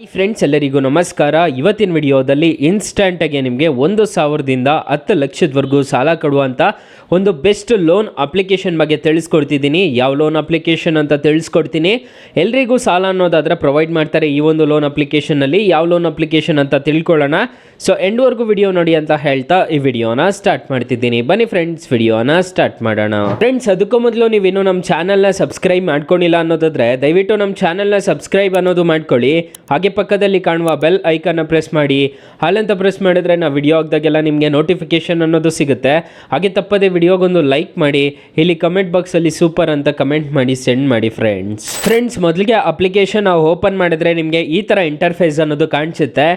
Friends ಎಲ್ಲರಿಗೂ ನಮಸ್ಕಾರ. ಇವತ್ತಿನ ವಿಡಿಯೋದಲ್ಲಿ ಇನ್ಸ್ಟಂಟಾಗಿ ನಿಮಗೆ 1,000ದಿಂದ 10 ಲಕ್ಷದವರೆಗೂ ಸಾಲ ಕೊಡುವಂಥ ಒಂದು ಬೆಸ್ಟ್ ಲೋನ್ ಅಪ್ಲಿಕೇಶನ್ ಬಗ್ಗೆ ತಿಳಿಸ್ಕೊಡ್ತಿದ್ದೀನಿ. ಯಾವ ಲೋನ್ ಅಪ್ಲಿಕೇಶನ್ ಅಂತ ತಿಳಿಸ್ಕೊಡ್ತೀನಿ. ಎಲ್ರಿಗೂ ಸಾಲ ಅನ್ನೋದಾದರೆ ಪ್ರೊವೈಡ್ ಮಾಡ್ತಾರೆ ಈ ಒಂದು ಲೋನ್ ಅಪ್ಲಿಕೇಶನಲ್ಲಿ. ಯಾವ ಲೋನ್ ಅಪ್ಲಿಕೇಶನ್ ಅಂತ ತಿಳ್ಕೊಳ್ಳೋಣ. ಸೊ ಎಂಡ್ವರೆಗೂ ವಿಡಿಯೋ ನೋಡಿ ಅಂತ ಹೇಳ್ತಾ ಈ ವಿಡಿಯೋನ ಸ್ಟಾರ್ಟ್ ಮಾಡ್ತಿದ್ದೀನಿ. ಬನ್ನಿ ಫ್ರೆಂಡ್ಸ್, ವಿಡಿಯೋನ ಸ್ಟಾರ್ಟ್ ಮಾಡೋಣ. ಫ್ರೆಂಡ್ಸ್, ಅದಕ್ಕೂ ಮೊದಲು ನೀವಿನ್ನೂ ನಮ್ಮ ಚಾನಲ್ನ ಸಬ್ಸ್ಕ್ರೈಬ್ ಮಾಡ್ಕೊಂಡಿಲ್ಲ ಅನ್ನೋದಾದರೆ ದಯವಿಟ್ಟು ನಮ್ಮ ಚಾನಲ್ನ ಸಬ್ಸ್ಕ್ರೈಬ್ ಅನ್ನೋದು ಮಾಡ್ಕೊಳ್ಳಿ. ಹಾಗೆ ಪಕ್ಕದಲ್ಲಿ ಕಾಣುವ ಬೆಲ್ ಐಕನ್ನ ಪ್ರೆಸ್ ಮಾಡಿ. ಹಾಲಂತ ಪ್ರೆಸ್ ಮಾಡಿದ್ರೆ ನಾವು ವಿಡಿಯೋ ಹಾಕಿದಾಗೆಲ್ಲ ನಿಮಗೆ ನೋಟಿಫಿಕೇಶನ್ ಅನ್ನೋದು ಸಿಗುತ್ತೆ. ಹಾಗೆ ತಪ್ಪದೆ ವಿಡಿಯೋಗೊಂದು ಲೈಕ್ ಮಾಡಿ. ಇಲ್ಲಿ ಕಮೆಂಟ್ ಬಾಕ್ಸಲ್ಲಿ ಸೂಪರ್ ಅಂತ ಕಮೆಂಟ್ ಮಾಡಿ ಸೆಂಡ್ ಮಾಡಿ ಫ್ರೆಂಡ್ಸ್. ಮೊದಲಿಗೆ ಅಪ್ಲಿಕೇಶನ್ ಓಪನ್ ಮಾಡಿದ್ರೆ ನಿಮಗೆ ಈ ಥರ ಇಂಟರ್ಫೇಸ್ ಅನ್ನೋದು ಕಾಣಿಸುತ್ತೆ.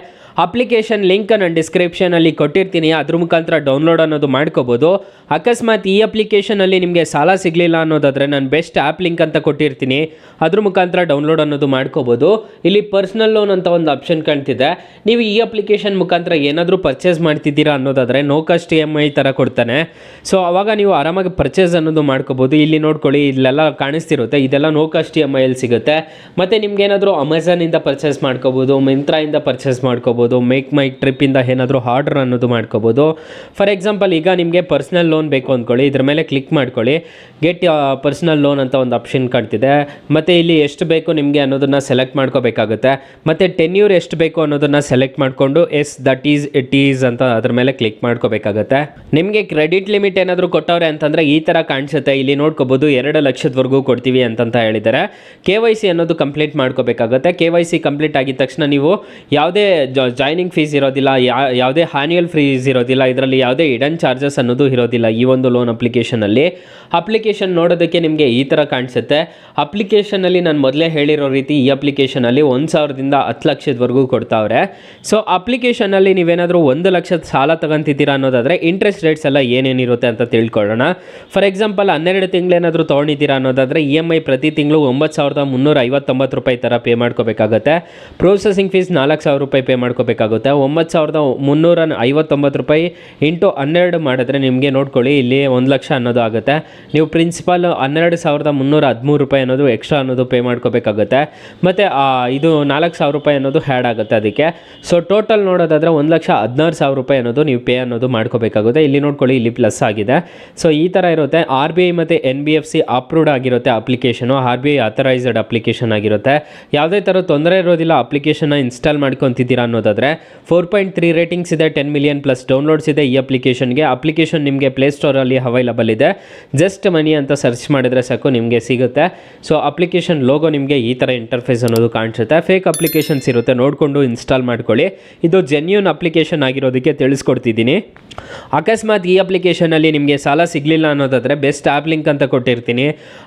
ಅಪ್ಲಿಕೇಶನ್ ಲಿಂಕ್ ನಾನು ಡಿಸ್ಕ್ರಿಪ್ಷನಲ್ಲಿ ಕೊಟ್ಟಿರ್ತೀನಿ, ಅದ್ರ ಮುಖಾಂತರ ಡೌನ್ಲೋಡ್ ಅನ್ನೋದು ಮಾಡ್ಕೋಬೋದು. ಅಕಸ್ಮಾತ್ ಈ ಅಪ್ಲಿಕೇಶನಲ್ಲಿ ನಿಮಗೆ ಸಾಲ ಸಿಗಲಿಲ್ಲ ಅನ್ನೋದಾದರೆ ನಾನು ಬೆಸ್ಟ್ ಆ್ಯಪ್ ಲಿಂಕ್ ಅಂತ ಕೊಟ್ಟಿರ್ತೀನಿ, ಅದ್ರ ಮುಖಾಂತರ ಡೌನ್ಲೋಡ್ ಅನ್ನೋದು ಮಾಡ್ಕೋಬೋದು. ಇಲ್ಲಿ ಪರ್ಸ್ನಲ್ ಲೋನ್ ಅಂತ ಒಂದು ಆಪ್ಷನ್ ಕಾಣ್ತಿದೆ. ನೀವು ಈ ಅಪ್ಲಿಕೇಶನ್ ಮುಖಾಂತರ ಏನಾದರೂ ಪರ್ಚೇಸ್ ಮಾಡ್ತಿದ್ದೀರಾ ಅನ್ನೋದಾದರೆ ನೋ ಕಾಸ್ಟ್ EMI ಥರ ಕೊಡ್ತಾನೆ. ಸೊ ಆವಾಗ ನೀವು ಆರಾಮಾಗಿ ಪರ್ಚೇಸ್ ಅನ್ನೋದು ಮಾಡ್ಕೋಬೋದು. ಇಲ್ಲಿ ನೋಡ್ಕೊಳ್ಳಿ, ಇಲ್ಲೆಲ್ಲ ಕಾಣಿಸ್ತಿರುತ್ತೆ, ಇದೆಲ್ಲ ನೋ ಕಾಸ್ಟ್ EMI ಅಲ್ಲಿ ಸಿಗುತ್ತೆ. ಮತ್ತು ನಿಮ್ಗೇನಾದರೂ ಅಮೆಝಾನಿಂದ ಪರ್ಚೇಸ್ ಮಾಡ್ಕೋಬೋದು, ಮಿಂತ್ರಾಯಿಂದ ಪರ್ಚೇಸ್ ಮಾಡ್ಕೋಬೋದು, ಮೇಕ್ ಮೈ ಟ್ರಿಪ್ಪಿಂದ ಏನಾದರೂ ಆರ್ಡರ್ ಅನ್ನೋದು ಮಾಡ್ಕೋಬೋದು. ಫಾರ್ ಎಕ್ಸಾಂಪಲ್, ಈಗ ನಿಮಗೆ ಪರ್ಸ್ನಲ್ ಲೋನ್ ಬೇಕು ಅಂದ್ಕೊಳ್ಳಿ, ಇದ್ರ ಮೇಲೆ ಕ್ಲಿಕ್ ಮಾಡ್ಕೊಳ್ಳಿ. ಗೆಟ್ ಪರ್ಸ್ನಲ್ ಲೋನ್ ಅಂತ ಒಂದು ಆಪ್ಷನ್ ಕಾಣ್ತಿದೆ. ಮತ್ತು ಇಲ್ಲಿ ಎಷ್ಟು ಬೇಕು ನಿಮಗೆ ಅನ್ನೋದನ್ನು ಸೆಲೆಕ್ಟ್ ಮಾಡ್ಕೋಬೇಕಾಗುತ್ತೆ. ಮತ್ತು ಟೆನ್ಯೂರ್ ಎಷ್ಟು ಬೇಕು ಅನ್ನೋದನ್ನು ಸೆಲೆಕ್ಟ್ ಮಾಡಿಕೊಂಡು ಇಟ್ ಈಸ್ ಅಂತ ಅದ್ರ ಮೇಲೆ ಕ್ಲಿಕ್ ಮಾಡ್ಕೋಬೇಕಾಗುತ್ತೆ. ನಿಮಗೆ ಕ್ರೆಡಿಟ್ ಲಿಮಿಟ್ ಏನಾದರೂ ಕೊಟ್ಟವ್ರೆ ಅಂತಂದರೆ ಈ ಥರ ಕಾಣಿಸುತ್ತೆ. ಇಲ್ಲಿ ನೋಡ್ಕೋಬೋದು, 2 ಲಕ್ಷದವರೆಗೂ ಕೊಡ್ತೀವಿ ಅಂತ ಹೇಳಿದ್ದಾರೆ. KYC ಅನ್ನೋದು ಕಂಪ್ಲೀಟ್ ಮಾಡ್ಕೋಬೇಕಾಗುತ್ತೆ. KYC ಕಂಪ್ಲೀಟ್ ಆಗಿದ ತಕ್ಷಣ ನೀವು ಯಾವುದೇ ಜಾಯ್ನಿಂಗ್ ಫೀಸ್ ಇರೋದಿಲ್ಲ, ಯಾವುದೇ ಆನ್ಯುವಲ್ ಫೀಸ್ ಇರೋದಿಲ್ಲ, ಇದರಲ್ಲಿ ಯಾವುದೇ ಹಿಡನ್ ಚಾರ್ಜಸ್ ಅನ್ನೋದು ಇರೋದಿಲ್ಲ. ಈ ಒಂದು ಲೋನ್ ಅಪ್ಲಿಕೇಶನಲ್ಲಿ ಅಪ್ಲಿಕೇಶನ್ ನೋಡೋದಕ್ಕೆ ನಿಮಗೆ ಈ ಥರ ಕಾಣಿಸುತ್ತೆ. ಅಪ್ಲಿಕೇಶನಲ್ಲಿ ನಾನು ಮೊದಲೇ ಹೇಳಿರೋ ರೀತಿ ಈ ಅಪ್ಲಿಕೇಶನಲ್ಲಿ 1,000ದಿಂದ 10 ಲಕ್ಷದವರೆಗೂ ಕೊಡ್ತಾವ್ರೆ. ಸೊ ಅಪ್ಲಿಕೇಶನಲ್ಲಿ ನೀವೇನಾದರೂ 1 ಲಕ್ಷದ ಸಾಲ ತಗೊಂತಿದ್ದೀರಾ ಅನ್ನೋದಾದರೆ ಇಂಟ್ರೆಸ್ಟ್ ರೇಟ್ಸ್ ಎಲ್ಲ ಏನೇನಿರುತ್ತೆ ಅಂತ ತಿಳ್ಕೊಳ್ಳೋಣ. ಫಾರ್ ಎಕ್ಸಾಂಪಲ್, 12 ತಿಂಗಳೇನಾದರೂ ತೊಗೊಂಡಿದ್ದೀರಾ ಅನ್ನೋದಾದರೆ EMI ಪ್ರತಿ ತಿಂಗಳು 9,359 ರೂಪಾಯಿ ಥರ ಪೇ ಮಾಡ್ಕೋಬೇಕಾಗುತ್ತೆ. ಪ್ರೊಸೆಸಿಂಗ್ ಫೀಸ್ 4,000 ರೂಪಾಯಿ ಪೇ ಮಾಡ್ಕೋಬೇಕಾಗುತ್ತೆ. 9,359 ರೂಪಾಯಿ ಇಂಟು 12 ಮಾಡಿದ್ರೆ ನಿಮಗೆ ನೋಡ್ಕೊಳ್ಳಿ, ಇಲ್ಲಿ 1 ಲಕ್ಷ ಅನ್ನೋದು ಆಗುತ್ತೆ. ನೀವು ಪ್ರಿನ್ಸಿಪಾಲ್ 12,313 ರೂಪಾಯಿ ಅನ್ನೋದು ಎಕ್ಸ್ಟ್ರಾ ಅನ್ನೋದು ಪೇ ಮಾಡ್ಕೋಬೇಕಾಗುತ್ತೆ. ಮತ್ತು ಇದು 4,000 ರೂಪಾಯಿ ಅನ್ನೋದು ಹ್ಯಾಡ್ ಆಗುತ್ತೆ ಅದಕ್ಕೆ. ಸೊ ಟೋಟಲ್ ನೋಡೋದಾದರೆ 1,16,000 ರೂಪಾಯಿ ಅನ್ನೋದು ನೀವು ಪೇ ಅನ್ನೋದು ಮಾಡ್ಕೋಬೇಕಾಗುತ್ತೆ. ಇಲ್ಲಿ ನೋಡ್ಕೊಳ್ಳಿ, ಇಲ್ಲಿ ಪ್ಲಸ್ ಆಗಿದೆ. ಸೊ ಈ ಥರ ಇರುತ್ತೆ. RBI ಮತ್ತು NBFC ಅಪ್ರೂವ್ಡ್ ಆಗಿರುತ್ತೆ ಅಪ್ಲಿಕೇಶನು. RBI ಆಥರೈಸ್ಡ್ ಅಪ್ಲಿಕೇಶನ್ ಆಗಿರುತ್ತೆ. ಯಾವುದೇ ಥರ ತೊಂದರೆ ಇರೋದಿಲ್ಲ. ಅಪ್ಲಿಕೇಶನ್ನ ಇನ್ಸ್ಟಾಲ್ ಮಾಡ್ಕೊತಿದ್ದೀರಾ ಅನ್ನೋದಾದರೆ 4.3 ರೇಟಿಂಗ್ಸ್ ಇದೆ, 10 ಮಿಲಿಯನ್ ಪ್ಲಸ್ ಡೌನ್ಲೋಡ್ಸ್ ಇದೆ ಈ ಅಪ್ಲಿಕೇಶನ್ಗೆ. ಅಪ್ಲಿಕೇಶನ್ ನಿಮಗೆ ಪ್ಲೇಸ್ಟೋರಲ್ಲಿ ಅವೈಲಬಲ್ ಇದೆ. ಜಸ್ಟ್ ಮನಿ ಅಂತ ಸರ್ಚ್ ಮಾಡಿದರೆ ಸಾಕು ನಿಮಗೆ ಸಿಗುತ್ತೆ. ಸೊ ಅಪ್ಲಿಕೇಶನ್ ಲೋಗೋ ನಿಮಗೆ ಈ ಥರ ಇಂಟರ್ಫೇಸ್ ಅನ್ನೋದು ಕಾಣಿಸುತ್ತೆ. ಫೇಕ್ ಅಪ್ಲಿಕೇಶನ್ಸ್ ಇರುತ್ತೆ, ನೋಡಿಕೊಂಡು ಇನ್ಸ್ಟಾಲ್ ಮಾಡ್ಕೊಳ್ಳಿ. ಇದು ಜೆನ್ಯೂನ್ ಅಪ್ಲಿಕೇಶನ್ ಆಗಿರೋದಕ್ಕೆ ತಿಳಿಸ್ಕೊಡ್ತಿದ್ದೀನಿ. ಅಕಸ್ಮಾತ್ ಈ ಅಪ್ಲಿಕೇಶನಲ್ಲಿ ನಿಮಗೆ ಸಾಲ ಸಿಗಲಿಲ್ಲ ಅನ್ನೋದಾದರೆ ಬೆಸ್ಟ್ ಆ್ಯಪ್ ಲಿಂಕ್ ಅಂತ ಕೊಟ್ಟಿರ್ತೀನಿ,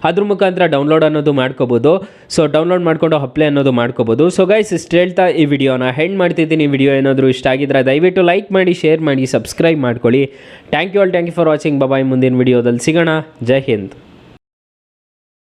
ಅದ್ರ ಮುಖಾಂತರ ಡೌನ್ಲೋಡ್ ಅನ್ನೋದು ಮಾಡ್ಕೋಬೋದು. ಸೊ ಡೌನ್ಲೋಡ್ ಮಾಡಿಕೊಂಡು ಅಪ್ಲೈ ಅನ್ನೋದು ಮಾಡ್ಕೋಬೋದು. ಸೊ ಗೈಸ್, ಇಷ್ಟು ಹೇಳ್ತಾ ಈ ವಿಡಿಯೋನ ಹೆಂಡ್ ಮಾಡ್ತಿದ್ದೀನಿ. ವಿಡಿಯೋ ಏನಾದರೂ ಇಷ್ಟ ಆಗಿದ್ರೆ ದಯವಿಟ್ಟು ಲೈಕ್ ಮಾಡಿ, ಶೇರ್ ಮಾಡಿ, ಸಬ್ಸ್ಕ್ರೈಬ್ ಮಾಡ್ಕೊಳ್ಳಿ. Thank you for watching. Bye. ಮುಂದಿನ ವಿಡಿಯೋದಲ್ಲಿ ಸಿಗೋಣ. ಜೈ ಹಿಂದ್.